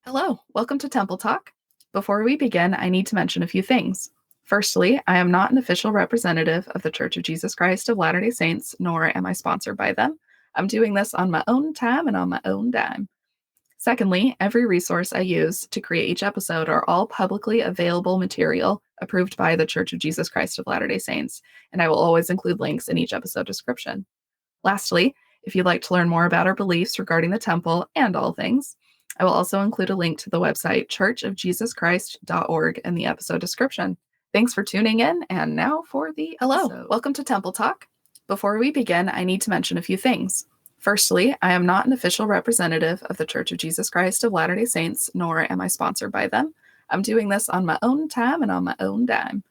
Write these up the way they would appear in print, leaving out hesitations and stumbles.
Hello, welcome to Temple Talk. Before we begin, I need to mention a few things. Firstly, I am not an official representative of the Church of Jesus Christ of Latter day Saints, nor am I sponsored by them. I'm doing this on my own time and on my own dime. Secondly, every resource I use to create each episode are all publicly available material approved by the Church of Jesus Christ of Latter day Saints, and I will always include links in each episode description. Lastly, if you'd like to learn more about our beliefs regarding the temple and all things, I will also include a link to the website churchofjesuschrist.org in the episode description. Thanks for tuning in, and now for the Hello, welcome to Temple Talk. Before we begin, I need to mention a few things. Firstly, I am not an official representative of the Church of Jesus Christ of Latter day Saints, nor am I sponsored by them. I'm doing this on my own time and on my own dime.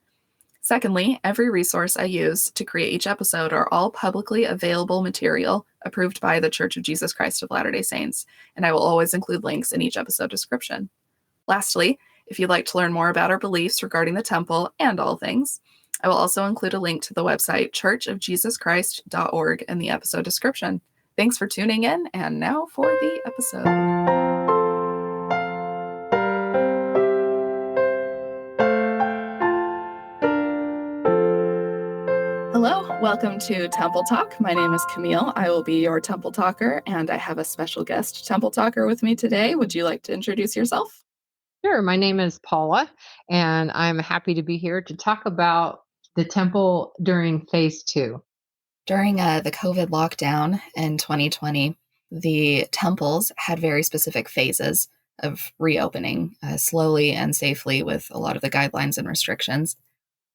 Secondly, every resource I use to create each episode are all publicly available material approved by the Church of Jesus Christ of Latter day Saints, and I will always include links in each episode description. Lastly, if you'd like to learn more about our beliefs regarding the temple and all things, I will also include a link to the website churchofjesuschrist.org in the episode description. Thanks for tuning in, and now for the episode. Hello, welcome to Temple Talk. My name is Camille. I will be your Temple Talker, and I have a special guest Temple Talker with me today. Would you like to introduce yourself? Sure. My name is Paula, and I'm happy to be here to talk about the temple during phase two. During the COVID lockdown in 2020, the temples had very specific phases of reopening slowly and safely with a lot of the guidelines and restrictions.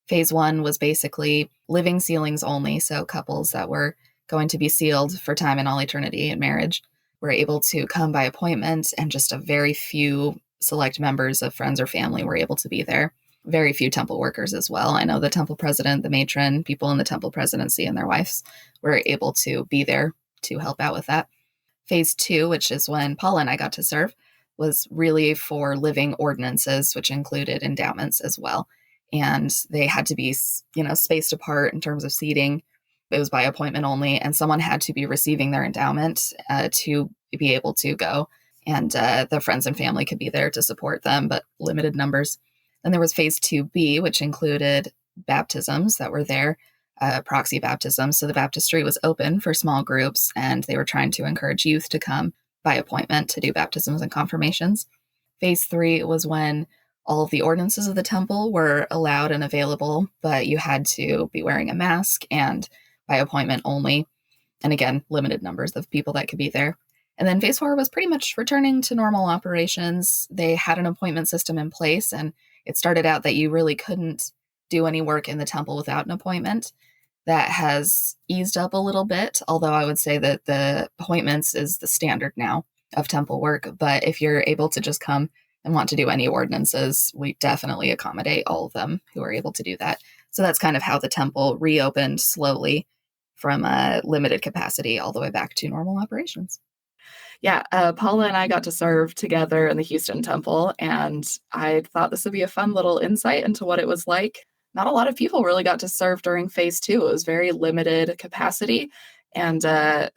Phase one was basically living sealings only, so couples that were going to be sealed for time and all eternity in marriage were able to come by appointment, and just a very few select members of friends or family were able to be there. Very few temple workers as well. I know the temple president, the matron, people in the temple presidency and their wives were able to be there to help out with that. Phase two, which is when Paula and I got to serve, was really for living ordinances, which included endowments as well. And they had to be, spaced apart in terms of seating. It was by appointment only, and someone had to be receiving their endowment to be able to go. And their friends and family could be there to support them, but limited numbers. Then there was phase 2B, which included baptisms that were there, proxy baptisms. So the baptistry was open for small groups, and they were trying to encourage youth to come by appointment to do baptisms and confirmations. Phase 3 was when all of the ordinances of the temple were allowed and available, but you had to be wearing a mask and by appointment only. And again, limited numbers of people that could be there. And then phase 4 was pretty much returning to normal operations. They had an appointment system in place, and it started out that you really couldn't do any work in the temple without an appointment. That has eased up a little bit, although I would say that the appointments is the standard now of temple work. But if you're able to just come and want to do any ordinances, we definitely accommodate all of them who are able to do that. So that's kind of how the temple reopened slowly from a limited capacity all the way back to normal operations. Yeah, Paula and I got to serve together in the Houston temple, and I thought this would be a fun little insight into what it was like. Not a lot of people really got to serve during phase 2. It was very limited capacity, and there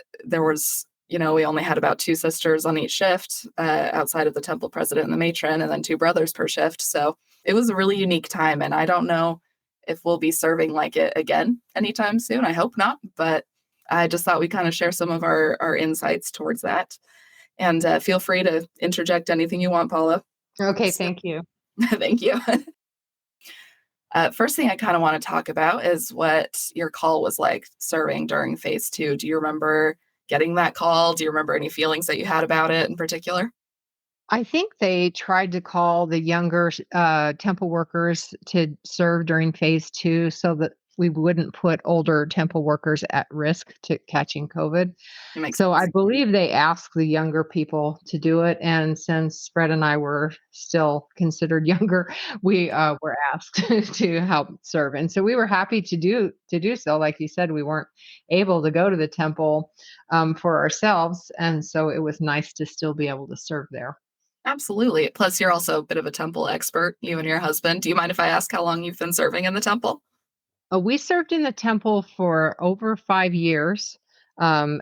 was, we only had about 2 sisters on each shift outside of the temple president and the matron, and then 2 brothers per shift. So it was a really unique time, and I don't know if we'll be serving like it again anytime soon. I hope not, but I just thought we'd kind of share some of our insights towards that. And feel free to interject anything you want, Paula. Okay, thank you. Thank you. First thing I kind of want to talk about is what your call was like serving during phase 2. Do you remember getting that call? Do you remember any feelings that you had about it in particular? I think they tried to call the younger temple workers to serve during phase two so that we wouldn't put older temple workers at risk to catching COVID. It makes So I sense. believe they asked the younger people to do it. And since Fred and I were still considered younger, we were asked to help serve. And so we were happy to do so. Like you said, we weren't able to go to the temple for ourselves. And so it was nice to still be able to serve there. Absolutely. Plus, you're also a bit of a temple expert, you and your husband. Do you mind if I ask how long you've been serving in the temple? We served in the temple for over 5 years.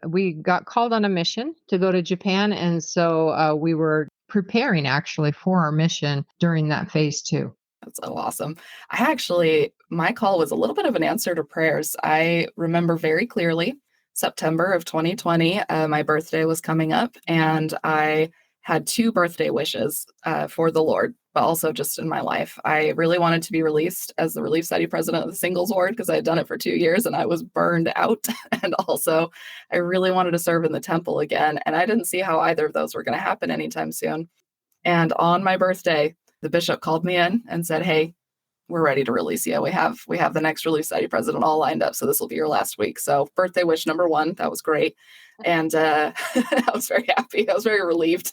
We got called on a mission to go to Japan, and so we were preparing actually for our mission during that phase two. That's so awesome. My call was a little bit of an answer to prayers. I remember very clearly September of 2020, my birthday was coming up, and I had two birthday wishes for the Lord, but also just in my life. I really wanted to be released as the Relief Study president of the singles ward because I had done it for 2 years and I was burned out. And also, I really wanted to serve in the temple again. And I didn't see how either of those were going to happen anytime soon. And on my birthday, the bishop called me in and said, "Hey, we're ready to release you. We have the next Relief Society president all lined up, so this will be your last week." So birthday wish number one, that was great. And I was very happy. I was very relieved.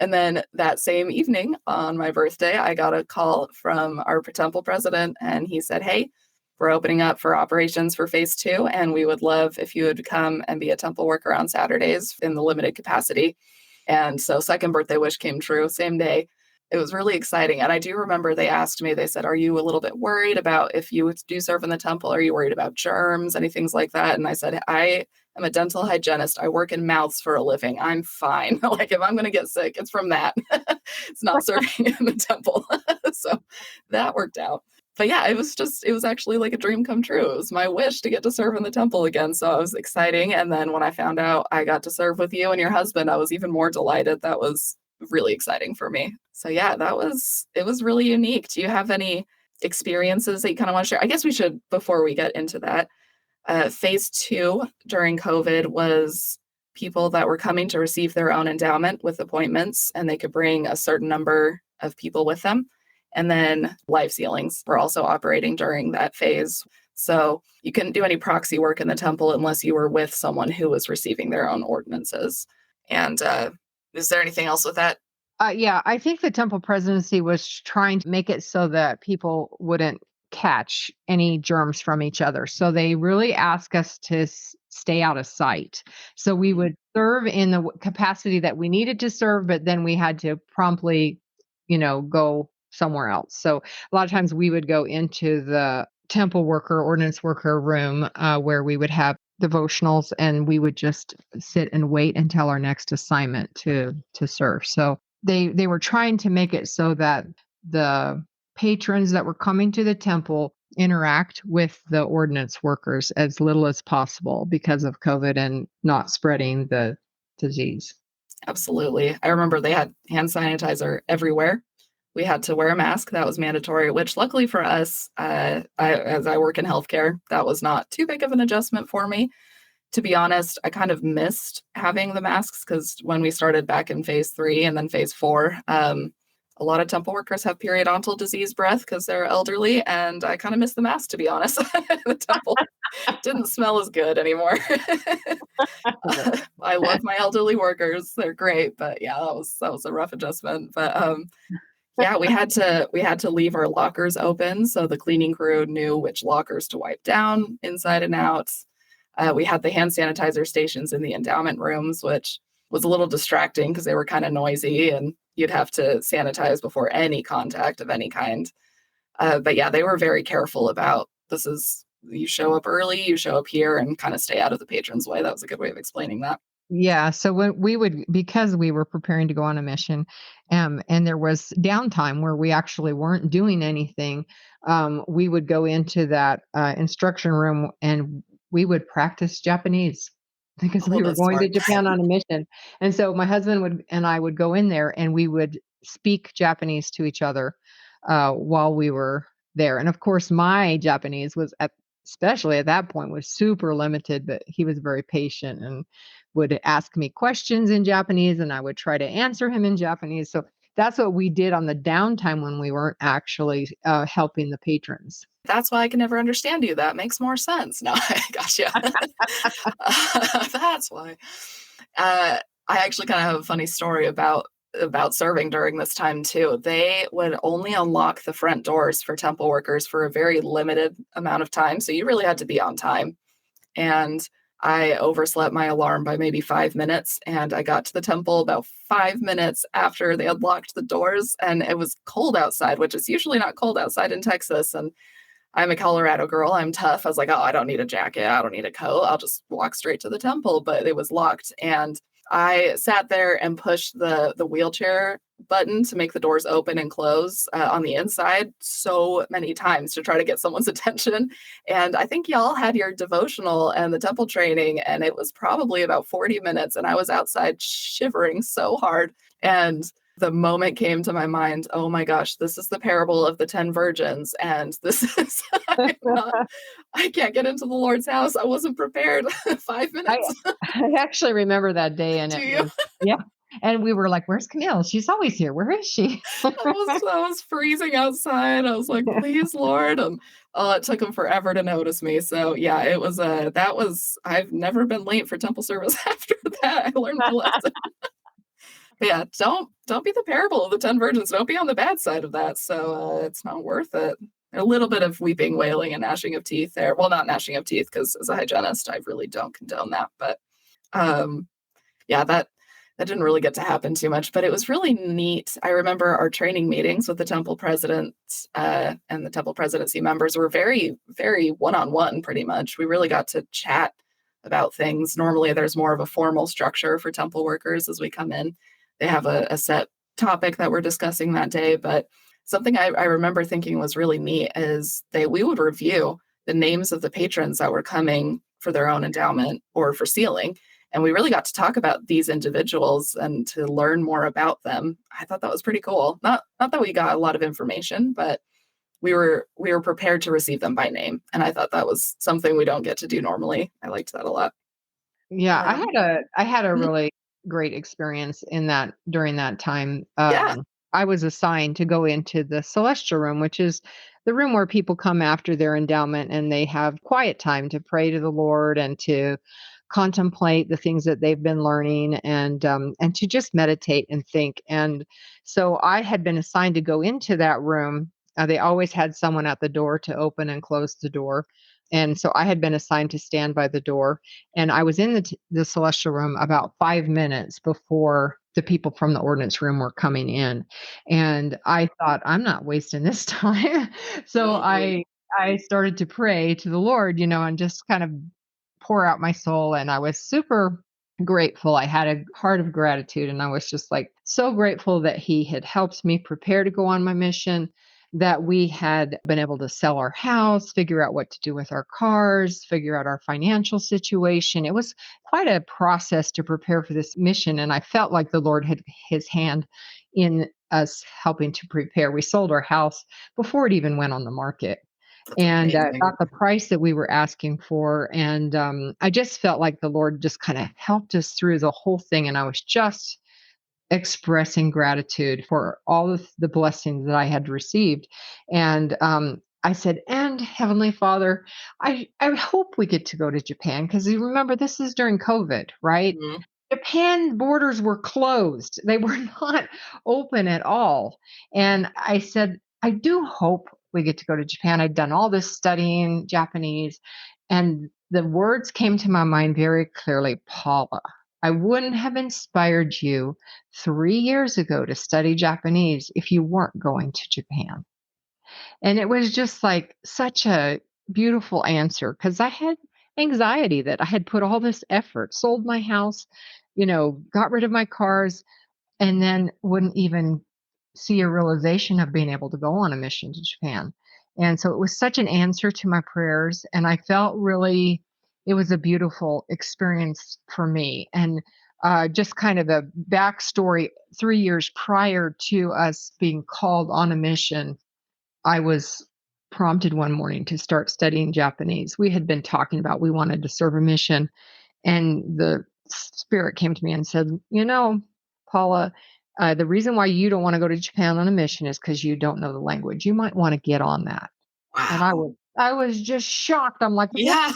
And then that same evening on my birthday, I got a call from our temple president, and he said, "Hey, we're opening up for operations for phase two, and we would love if you would come and be a temple worker on Saturdays in the limited capacity." And so second birthday wish came true, same day. It was really exciting. And I do remember they asked me, they said, "Are you a little bit worried about if you do serve in the temple? Are you worried about germs, anything like that?" And I said, "I am a dental hygienist. I work in mouths for a living. I'm fine. Like if I'm going to get sick, it's from that. It's not serving in the temple." So that worked out. But yeah, it was actually like a dream come true. It was my wish to get to serve in the temple again. So it was exciting. And then when I found out I got to serve with you and your husband, I was even more delighted. That was really exciting for me. So yeah, it was really unique. Do you have any experiences that you kind of want to share? I guess we should, before we get into that, phase two during COVID was people that were coming to receive their own endowment with appointments, and they could bring a certain number of people with them. And then life sealings were also operating during that phase. So you couldn't do any proxy work in the temple unless you were with someone who was receiving their own ordinances. And is there anything else with that? Yeah, I think the temple presidency was trying to make it so that people wouldn't catch any germs from each other. So they really ask us to stay out of sight. So we would serve in the capacity that we needed to serve, but then we had to promptly, go somewhere else. So a lot of times we would go into the temple worker, ordinance worker room where we would have devotionals, and we would just sit and wait until our next assignment to serve. So they were trying to make it so that the patrons that were coming to the temple interact with the ordinance workers as little as possible because of COVID and not spreading the disease. Absolutely. I remember they had hand sanitizer everywhere. We had to wear a mask. That was mandatory, which luckily for us, as I work in healthcare, that was not too big of an adjustment for me. To be honest, I kind of missed having the masks because when we started back in phase three and then phase four, a lot of temple workers have periodontal disease breath because they're elderly, and I kind of miss the mask, to be honest. The temple didn't smell as good anymore. I love my elderly workers; they're great, but yeah, that was a rough adjustment. But yeah, we had to leave our lockers open so the cleaning crew knew which lockers to wipe down inside and out. We had the hand sanitizer stations in the endowment rooms, which was a little distracting because they were kind of noisy and you'd have to sanitize before any contact of any kind. But yeah, they were very careful about you show up early, you show up here and kind of stay out of the patron's way. That was a good way of explaining that. Yeah, so when we would, because we were preparing to go on a mission, and there was downtime where we actually weren't doing anything, we would go into that instruction room and we would practice Japanese because Oh, we were that's going to smart. Japan on a mission. And so my husband would and I would go in there and we would speak Japanese to each other while we were there. And of course, my Japanese was especially at that point was super limited, but he was very patient and would ask me questions in Japanese and I would try to answer him in Japanese. So that's what we did on the downtime when we weren't actually helping the patrons. That's why I can never understand you. That makes more sense. No, I gotcha. That's why. I actually kind of have a funny story about serving during this time too. They would only unlock the front doors for temple workers for a very limited amount of time, so you really had to be on time. And I overslept my alarm by maybe 5 minutes, and I got to the temple about 5 minutes after they had locked the doors, and it was cold outside, which is usually not cold outside in Texas. And I'm a Colorado girl. I'm tough. I was like, "Oh, I don't need a jacket. I don't need a coat. I'll just walk straight to the temple." But it was locked. And I sat there and pushed the wheelchair button to make the doors open and close on the inside so many times to try to get someone's attention. And I think y'all had your devotional and the temple training, and it was probably about 40 minutes. And I was outside shivering so hard. And the moment came to my mind, oh my gosh, this is the parable of the 10 virgins. And this is, I'm not, I can't get into the Lord's house. I wasn't prepared. 5 minutes. I I actually remember that day, and Do it you? was yeah, and we were like, "Where's Camille? She's always here. Where is she?" I was freezing outside. I was like, "Please, Lord," and, oh, it took him forever to notice me. So, yeah, it was, that was I've never been late for temple service after that. I learned my lesson. But yeah, don't be the parable of the 10 virgins. Don't be on the bad side of that. So, it's not worth it. A little bit of weeping, wailing, and gnashing of teeth there. Well, not gnashing of teeth, because as a hygienist, I really don't condone that, but, um yeah, that didn't really get to happen too much, but it was really neat. I remember our training meetings with the temple president and the temple presidency members were very, very one-on-one, pretty much. We really got to chat about things. Normally, there's more of a formal structure for temple workers as we come in. They have a set topic that we're discussing that day, but something I remember thinking was really neat is we would review the names of the patrons that were coming for their own endowment or for sealing, and we really got to talk about these individuals and to learn more about them. I thought that was pretty cool. Not that we got a lot of information, but we were prepared to receive them by name, and I thought that was something we don't get to do normally. I liked that a lot. Yeah, Um, I had a mhm, really great experience in that during that time. yeah, I was assigned to go into the celestial room, which is the room where people come after their endowment and they have quiet time to pray to the Lord and to contemplate the things that they've been learning and to just meditate and think. And so I had been assigned to go into that room. They always had someone at the door to open and close the door. And so I had been assigned to stand by the door, and I was in the celestial room about 5 minutes before the people from the ordinance room were coming in. And I thought, I'm not wasting this time. So mhm, I started to pray to the Lord, and just kind of pour out my soul. And I was super grateful. I had a heart of gratitude. And I was just like so grateful that He had helped me prepare to go on my mission, that we had been able to sell our house, figure out what to do with our cars, figure out our financial situation. It was quite a process to prepare for this mission. And I felt like the Lord had His hand in us helping to prepare. We sold our house before it even went on the market, that's and amazing. got the price that we were asking for. And I just felt like the Lord just kind of helped us through the whole thing. And I was just expressing gratitude for all of the blessings that I had received. And I said, and Heavenly Father, I hope we get to go to Japan, because you remember this is during COVID, right? Mhm. Japan borders were closed. They were not open at all. And I said, I do hope we get to go to Japan. I'd done all this studying Japanese, and the words came to my mind very clearly: Paula, I wouldn't have inspired you 3 years ago to study Japanese if you weren't going to Japan. And it was just like such a beautiful answer, because I had anxiety that I had put all this effort, sold my house, got rid of my cars, and then wouldn't even see a realization of being able to go on a mission to Japan. And so it was such an answer to my prayers. And I felt really, it was a beautiful experience for me. And just kind of a backstory: 3 years prior to us being called on a mission, I was prompted one morning to start studying Japanese. We had been talking about we wanted to serve a mission, and the spirit came to me and said, Paula, the reason why you don't want to go to Japan on a mission is because you don't know the language. You might want to get on that. And Wow. I was just shocked. I'm like, what? Yeah.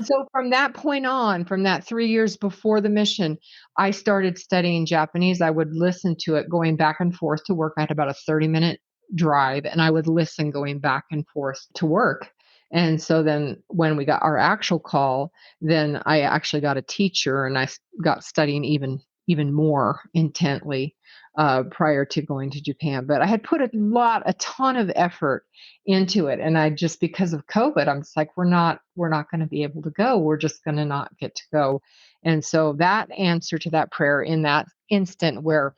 So from that point on, from that 3 years before the mission, I started studying Japanese. I would listen to it going back and forth to work. I had about a 30-minute drive, and I would listen going back and forth to work. And so then when we got our actual call, then I actually got a teacher, and got studying even more intently. prior to going to Japan. But I had put a ton of effort into it, and I just because of COVID, I'm just like, we're not going to be able to go. We're just going to not get to go. And so that answer to that prayer in that instant where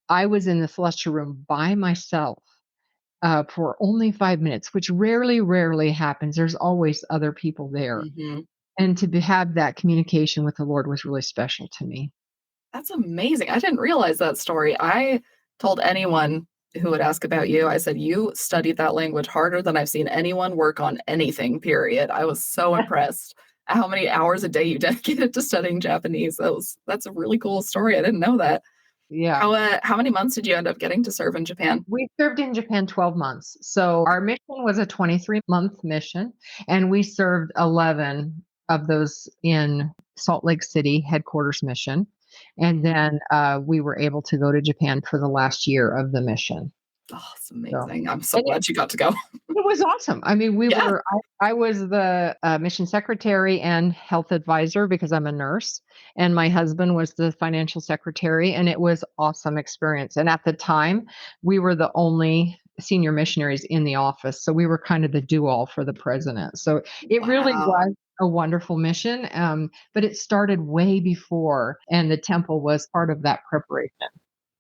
I was in the celestial room by myself for only 5 minutes, which rarely happens. There's always other people there. Mhm. And to have that communication with the Lord was really special to me. That's amazing. I didn't realize that story. I told anyone who would ask about you, I said, "You studied that language harder than I've seen anyone work on anything, period." I was so impressed at how many hours a day you dedicated to studying Japanese. That's a really cool story. I didn't know that. Yeah. How many months did you end up getting to serve in Japan? We served in Japan 12 months. So our mission was a 23-month mission, and we served 11 of those in Salt Lake City headquarters mission. And then we were able to go to Japan for the last year of the mission. Oh, it's So, amazing. I'm so and glad you got to go. it was awesome. I mean, Yeah. I was the mission secretary and health advisor because I'm a nurse, and my husband was the financial secretary, and it was awesome experience. And at the time, we were the only senior missionaries in the office, so we were kind of the do all for the president. So it really Wow. was a wonderful mission, but it started way before, and the temple was part of that preparation.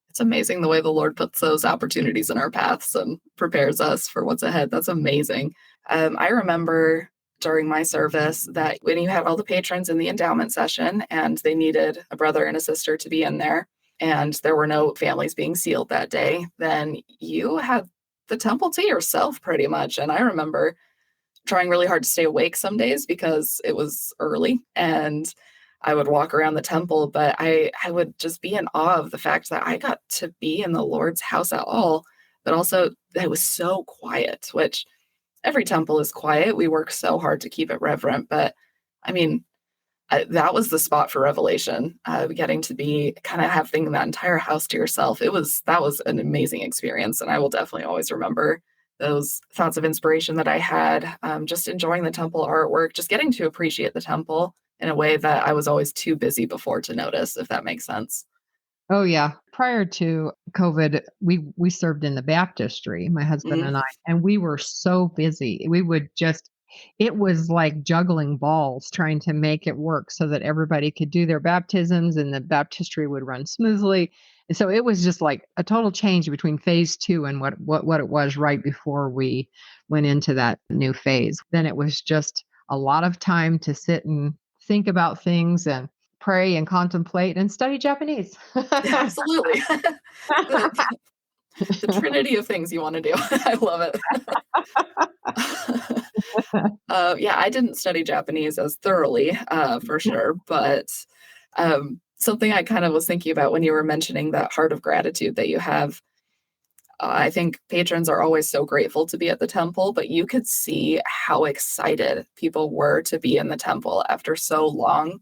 It's amazing the way the Lord puts those opportunities in our paths and prepares us for what's ahead. That's amazing. I remember during my service that when you had all the patrons in the endowment session and they needed a brother and a sister to be in there, and there were no families being sealed that day, then you had the temple to yourself pretty much. And I remember trying really hard to stay awake some days because it was early and I would walk around the temple, but I would just be in awe of the fact that I got to be in the Lord's house at all, but also that it was so quiet, which every temple is quiet. We work so hard to keep it reverent, but I mean, that was the spot for revelation. Getting to be kind of having that entire house to yourself. That was an amazing experience, and I will definitely always remember those thoughts of inspiration that I had. Just enjoying the temple artwork, just getting to appreciate the temple in a way that I was always too busy before to notice, if that makes sense. Oh yeah. Prior to COVID, we served in the baptistry, my husband Mm, and I, and we were so busy. We would just it was like juggling balls trying to make it work so that everybody could do their baptisms and the baptistry would run smoothly. And so it was just like a total change between phase 2 and what it was right before we went into that new phase. Then it was just a lot of time to sit and think about things and pray and contemplate and study Japanese. absolutely. the, the trinity of things you want to do. I love it. Yeah, I didn't study Japanese as thoroughly, for sure, but something I kind of was thinking about when you were mentioning that heart of gratitude that you have. I think patrons are always so grateful to be at the temple, but you could see how excited people were to be in the temple after so long.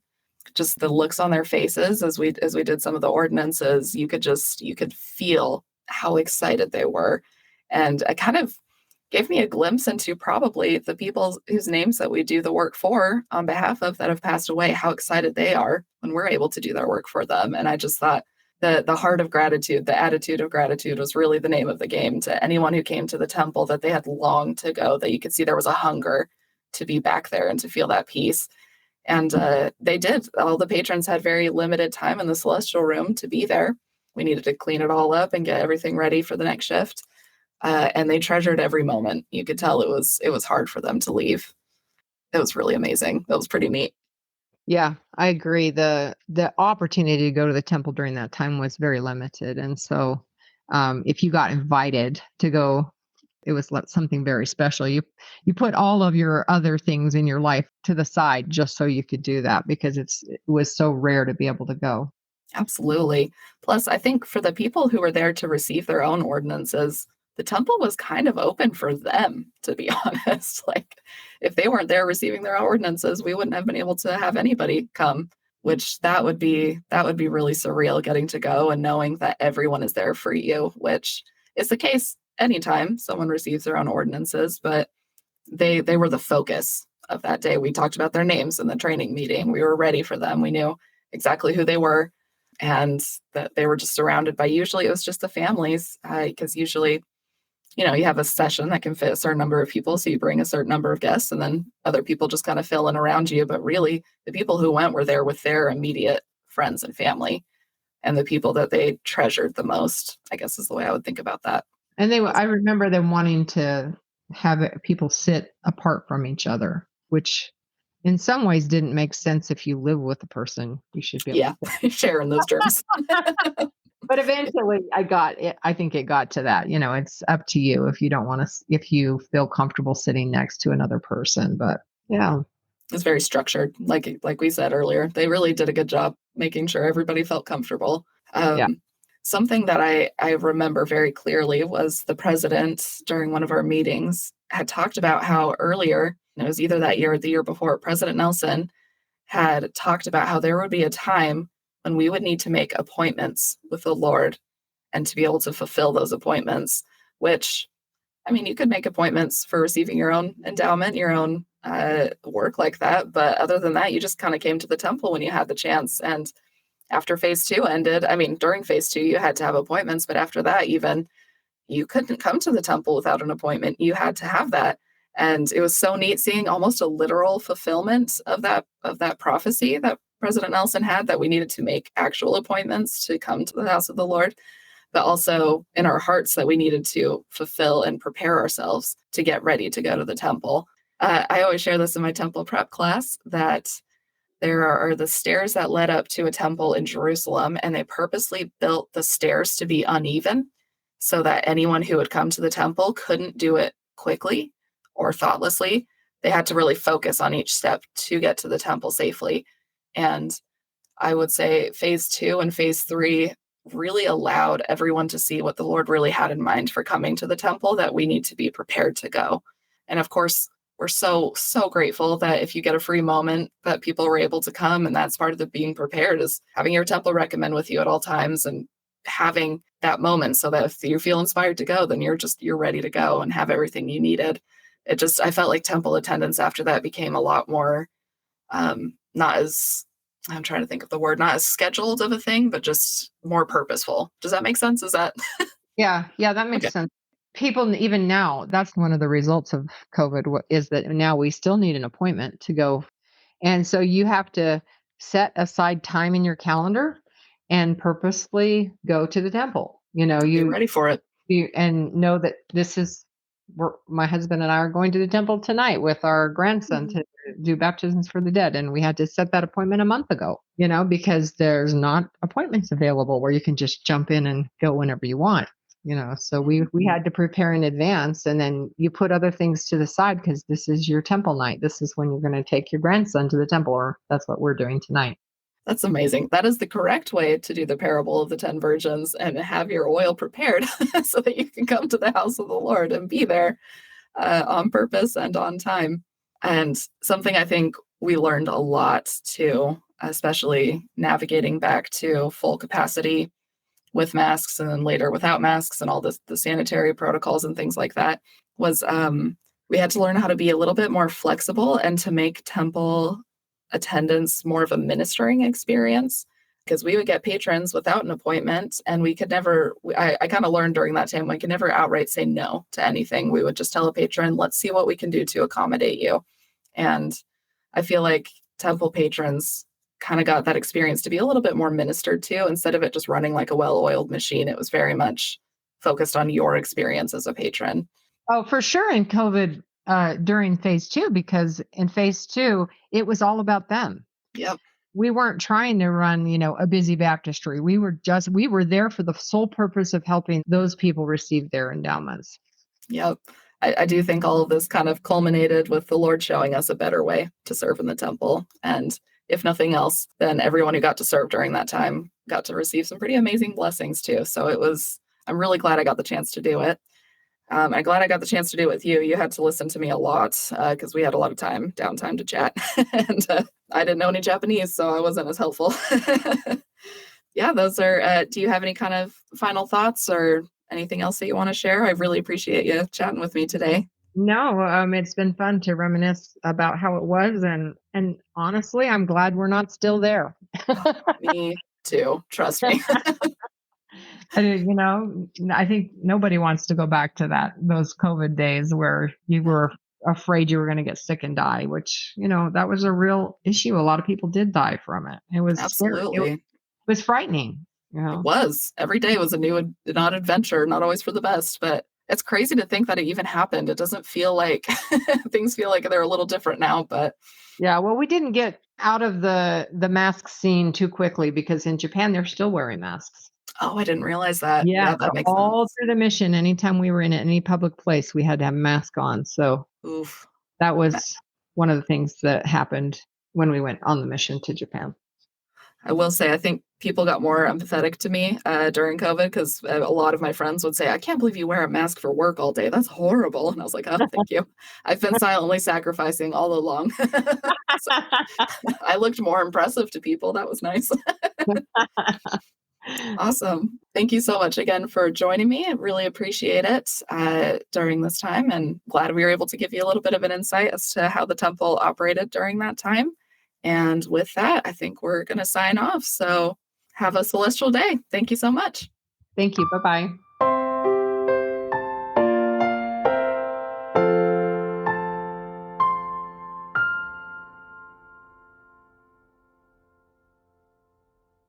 Just the looks on their faces as we did some of the ordinances, you could feel how excited they were, and it kind of gave me a glimpse into probably the people whose names that we do the work for on behalf of that have passed away, how excited they are when we're able to do their work for them. And I just thought the heart of gratitude, the attitude of gratitude was really the name of the game to anyone who came to the temple, that they had longed to go, that you could see there was a hunger to be back there and to feel that peace. And they did. All the patrons had very limited time in the celestial room to be there. We needed to clean it all up and get everything ready for the next shift. And they treasured every moment. You could tell it was hard for them to leave. It was really amazing. It was pretty neat. Yeah, I agree. The opportunity to go to the temple during that time was very limited, and so if you got invited to go, it was something very special. You put all of your other things in your life to the side just so you could do that because it was so rare to be able to go. Absolutely. Plus, I think for the people who were there to receive their own ordinances, the temple was kind of open for them, to be honest. Like, if they weren't there receiving their own ordinances, we wouldn't have been able to have anybody come, which that would be really surreal getting to go and knowing that everyone is there for you, which is the case anytime someone receives their own ordinances, but they were the focus of that day. We talked about their names in the training meeting. We were ready for them. We knew exactly who they were, and that they were just surrounded by, usually it was just the families, because usually, you have a session that can fit a certain number of people. So you bring a certain number of guests and then other people just kind of fill in around you. But really, the people who went were there with their immediate friends and family and the people that they treasured the most, I guess is the way I would think about that. And I remember them wanting to have people sit apart from each other, which in some ways didn't make sense. If you live with a person, you should be able Yeah, to. share in those germs. But eventually I got it. I think it got to that, it's up to you if you don't want to, if you feel comfortable sitting next to another person. But yeah, It's very structured, like we said earlier. They really did a good job making sure everybody felt comfortable. yeah. Something that I remember very clearly was the president during one of our meetings had talked about how earlier, it was either that year or the year before, President Nelson had talked about how there would be a time when we would need to make appointments with the Lord and to be able to fulfill those appointments, which, I mean, you could make appointments for receiving your own endowment, your own work like that. But other than that, you just kind of came to the temple when you had the chance. And after phase two ended, I mean, during phase two, you had to have appointments. But after that, even you couldn't come to the temple without an appointment. You had to have that. And it was so neat seeing almost a literal fulfillment of that prophecy that President Nelson had, that we needed to make actual appointments to come to the house of the Lord, but also in our hearts that we needed to fulfill and prepare ourselves to get ready to go to the temple. I always share this in my temple prep class that there are the stairs that led up to a temple in Jerusalem, and they purposely built the stairs to be uneven so that anyone who would come to the temple couldn't do it quickly or thoughtlessly. They had to really focus on each step to get to the temple safely. And I would say phase two and phase three really allowed everyone to see what the Lord really had in mind for coming to the temple, that we need to be prepared to go. And of course, we're so, so grateful that if you get a free moment, that people were able to come. And that's part of the being prepared, is having your temple recommend with you at all times and having that moment so that if you feel inspired to go, then you're ready to go and have everything you needed. I felt like temple attendance after that became a lot more, not as, I'm trying to think of the word, not as scheduled of a thing, but just more purposeful. Does that make sense? Is that Yeah, yeah, that makes okay? sense. People even now, that's one of the results of COVID, is that now we still need an appointment to go. And so you have to set aside time in your calendar and purposely go to the temple. Be ready for it. And know that my husband and I are going to the temple tonight with our grandson Mhm. to do baptisms for the dead. And we had to set that appointment a month ago, because there's not appointments available where you can just jump in and go whenever you want. So we had to prepare in advance, and then you put other things to the side because this is your temple night. This is when you're going to take your grandson to the temple, or that's what we're doing tonight. That's amazing. That is the correct way to do the parable of the 10 virgins, and have your oil prepared so that you can come to the house of the Lord and be there on purpose and on time. And something I think we learned a lot too, especially navigating back to full capacity with masks and then later without masks and all the sanitary protocols and things like that, was we had to learn how to be a little bit more flexible and to make temple attendance more of a ministering experience, because we would get patrons without an appointment, and we could never, I kind of learned during that time, we could never outright say no to anything. We would just tell a patron, let's see what we can do to accommodate you. And I feel like temple patrons kind of got that experience to be a little bit more ministered to. Instead of it just running like a well-oiled machine, it was very much focused on your experience as a patron. Oh, for sure in COVID, during phase two, because in phase two, it was all about them. Yep. We weren't trying to run, a busy baptistry. We were there for the sole purpose of helping those people receive their endowments. Yep. I do think all of this kind of culminated with the Lord showing us a better way to serve in the temple. And if nothing else, then everyone who got to serve during that time got to receive some pretty amazing blessings too. So I'm really glad I got the chance to do it. I'm glad I got the chance to do it with you. You had to listen to me a lot because we had a lot of downtime to chat. And I didn't know any Japanese, so I wasn't as helpful. Yeah, those are, do you have any kind of final thoughts or anything else that you want to share? I really appreciate you chatting with me today. No, it's been fun to reminisce about how it was, and honestly, I'm glad we're not still there. Oh, me too. Trust me. And, I think nobody wants to go back to those COVID days where you were afraid you were going to get sick and die, which, that was a real issue. A lot of people did die from it. It was scary. It Absolutely. was frightening, you It know. was. Every day was a new not adventure, not always for the best, but it's crazy to think that it even happened. It doesn't feel like things feel like they're a little different now, but Yeah, well, we didn't get out of the mask scene too quickly because in Japan they're still wearing masks. oh, I didn't realize that. Yeah, Yeah, that so makes all sense. through the mission, anytime we were in any public place, we had to have a mask on. So Oof. that was one of the things that happened when we went on the mission to Japan. I will say, I think people got more empathetic to me during COVID because a lot of my friends would say, I can't believe you wear a mask for work all day. That's horrible. And I was like, oh, thank you. I've been silently sacrificing all along. So I looked more impressive to people. That was nice. Awesome. Thank you so much again for joining me. I really appreciate it during this time, and glad we were able to give you a little bit of an insight as to how the temple operated during that time. And with that, I think we're going to sign off. So have a celestial day. Thank you so much. Thank you. Bye-bye.